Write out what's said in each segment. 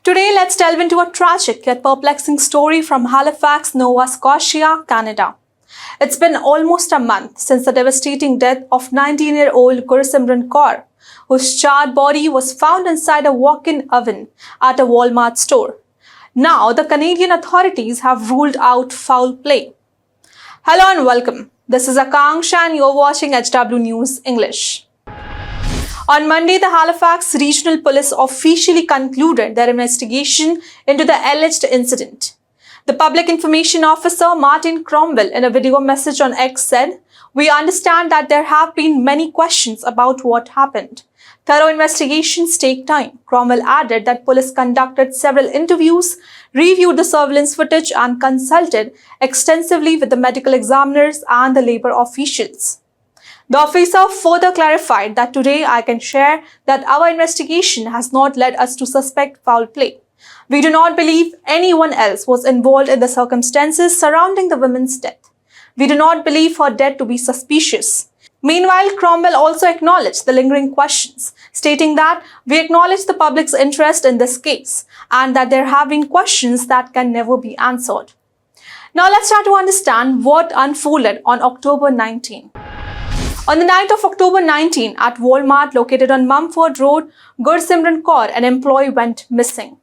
Today, let's delve into a tragic yet perplexing story from Halifax, Nova Scotia, Canada. It's been almost a month since the devastating death of 19-year-old Gursimran Kaur, whose charred body was found inside a walk-in oven at a Walmart store. Now, the Canadian authorities have ruled out foul play. Hello and welcome. This is Akanksha and you're watching HW News English. On Monday, the Halifax Regional Police officially concluded their investigation into the alleged incident. The Public Information Officer Martin Cromwell, in a video message on X, said, "We understand that there have been many questions about what happened. Thorough investigations take time." Cromwell added that police conducted several interviews, reviewed the surveillance footage, and consulted extensively with the medical examiners and the labor officials. The officer further clarified that today I can share that our investigation has not led us to suspect foul play. We do not believe anyone else was involved in the circumstances surrounding the woman's death. We do not believe her death to be suspicious. Meanwhile, Cromwell also acknowledged the lingering questions, stating that we acknowledge the public's interest in this case and that there have been questions that can never be answered. Now let's try to understand what unfolded on October 19. On the night of October 19, at Walmart located on Mumford Road, Gursimran Kaur, an employee, went missing.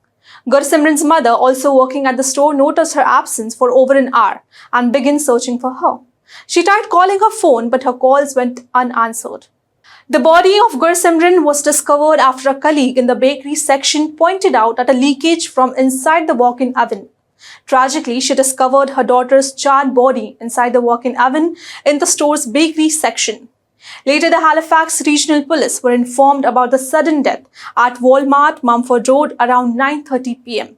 Gursimran's mother, also working at the store, noticed her absence for over an hour and began searching for her. She tried calling her phone, but her calls went unanswered. The body of Gursimran was discovered after a colleague in the bakery section pointed out at a leakage from inside the walk-in oven. Tragically, she discovered her daughter's charred body inside the walk-in oven in the store's bakery section. Later, the Halifax Regional Police were informed about the sudden death at Walmart, Mumford Road around 9:30 p.m.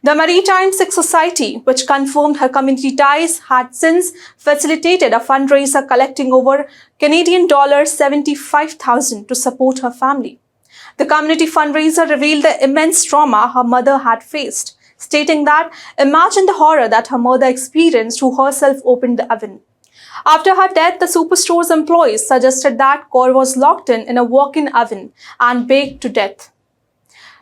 The Maritime Sikh Society, which confirmed her community ties, had since facilitated a fundraiser collecting over Canadian $75,000 to support her family. The community fundraiser revealed the immense trauma her mother had faced, stating that, "Imagine the horror that her mother experienced who herself opened the oven." After her death, the superstore's employees suggested that Kaur was locked in a walk-in oven and baked to death.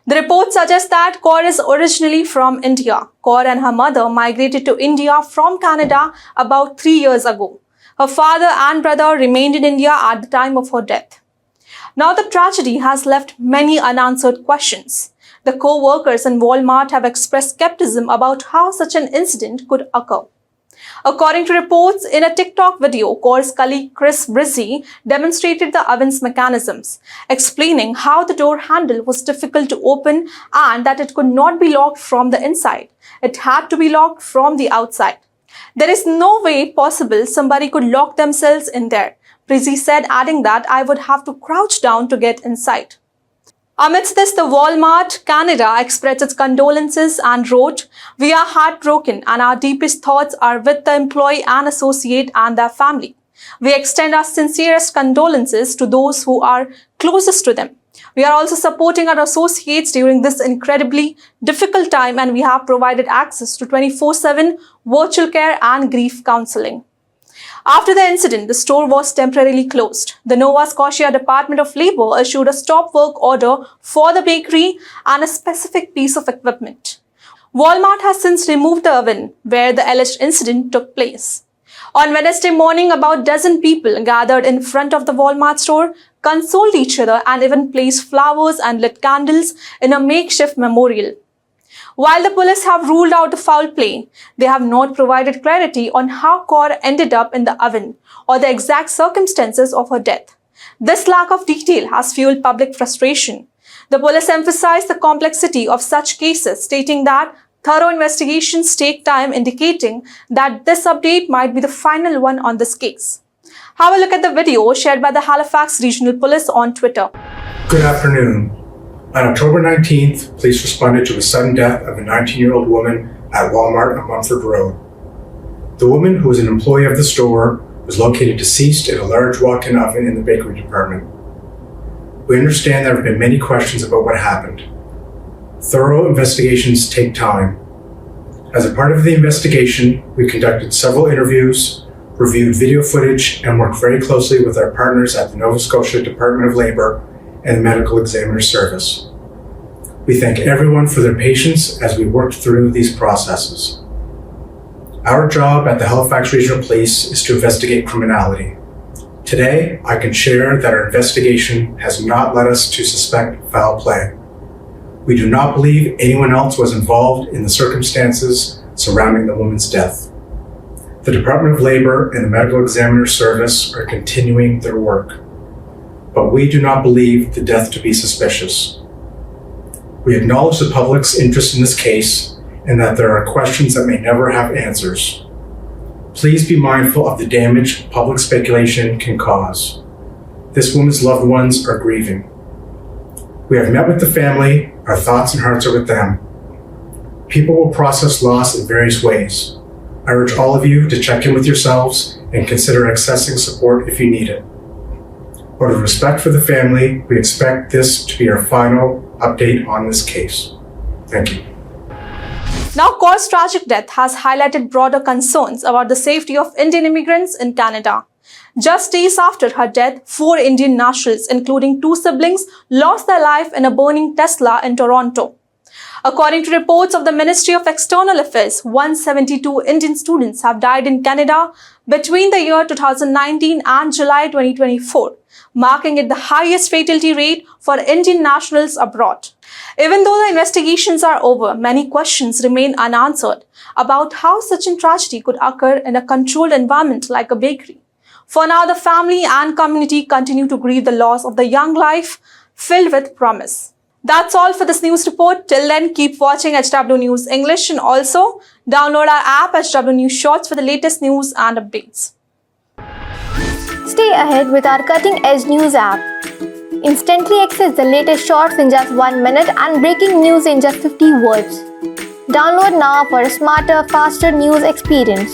The report suggests that Kaur is originally from India. Kaur and her mother migrated to India from Canada about 3 years ago. Her father and brother remained in India at the time of her death. Now the tragedy has left many unanswered questions. The co-workers in Walmart have expressed skepticism about how such an incident could occur. According to reports, in a TikTok video, Kaur's colleague Chris Brizzy demonstrated the oven's mechanisms, explaining how the door handle was difficult to open and that it could not be locked from the inside. It had to be locked from the outside. "There is no way possible somebody could lock themselves in there," Brizzy said, adding that "I would have to crouch down to get inside." Amidst this, the Walmart Canada expressed its condolences and wrote, "We are heartbroken and our deepest thoughts are with the employee and associate and their family. We extend our sincerest condolences to those who are closest to them. We are also supporting our associates during this incredibly difficult time and we have provided access to 24/7 virtual care and grief counseling." After the incident, the store was temporarily closed. The Nova Scotia Department of Labour issued a stop work order for the bakery and a specific piece of equipment. Walmart has since removed the oven where the alleged incident took place. On Wednesday morning, about a dozen people gathered in front of the Walmart store, consoled each other, and even placed flowers and lit candles in a makeshift memorial. While the police have ruled out the foul play, they have not provided clarity on how Kaur ended up in the oven or the exact circumstances of her death. This lack of detail has fueled public frustration. The police emphasized the complexity of such cases, stating that thorough investigations take time, indicating that this update might be the final one on this case. Have a look at the video shared by the Halifax Regional Police on Twitter. Good afternoon. On October 19th, police responded to a sudden death of a 19-year-old woman at Walmart on Mumford Road. The woman, who was an employee of the store, was located deceased in a large walk-in oven in the bakery department. We understand there have been many questions about what happened. Thorough investigations take time. As a part of the investigation, we conducted several interviews, reviewed video footage, and worked very closely with our partners at the Nova Scotia Department of Labour and the Medical Examiner Service. We thank everyone for their patience as we worked through these processes. Our job at the Halifax Regional Police is to investigate criminality. Today, I can share that our investigation has not led us to suspect foul play. We do not believe anyone else was involved in the circumstances surrounding the woman's death. The Department of Labor and the Medical Examiner Service are continuing their work, but we do not believe the death to be suspicious. We acknowledge the public's interest in this case and that there are questions that may never have answers. Please be mindful of the damage public speculation can cause. This woman's loved ones are grieving. We have met with the family. Our thoughts and hearts are with them. People will process loss in various ways. I urge all of you to check in with yourselves and consider accessing support if you need it. Out of respect for the family, we expect this to be our final update on this case. Thank you. Now, Kaur's tragic death has highlighted broader concerns about the safety of Indian immigrants in Canada. Just days after her death, 4 Indian nationals, including 2 siblings, lost their life in a burning Tesla in Toronto. According to reports of the Ministry of External Affairs, 172 Indian students have died in Canada between the year 2019 and July 2024, marking it the highest fatality rate for Indian nationals abroad. Even though the investigations are over, many questions remain unanswered about how such a tragedy could occur in a controlled environment like a bakery. For now, the family and community continue to grieve the loss of the young life filled with promise. That's all for this news report. Till then, keep watching HW News English and also download our app HW News Shorts for the latest news and updates. Stay ahead with our cutting-edge news app. Instantly access the latest shorts in just 1 minute and breaking news in just 50 words. Download now for a smarter, faster news experience.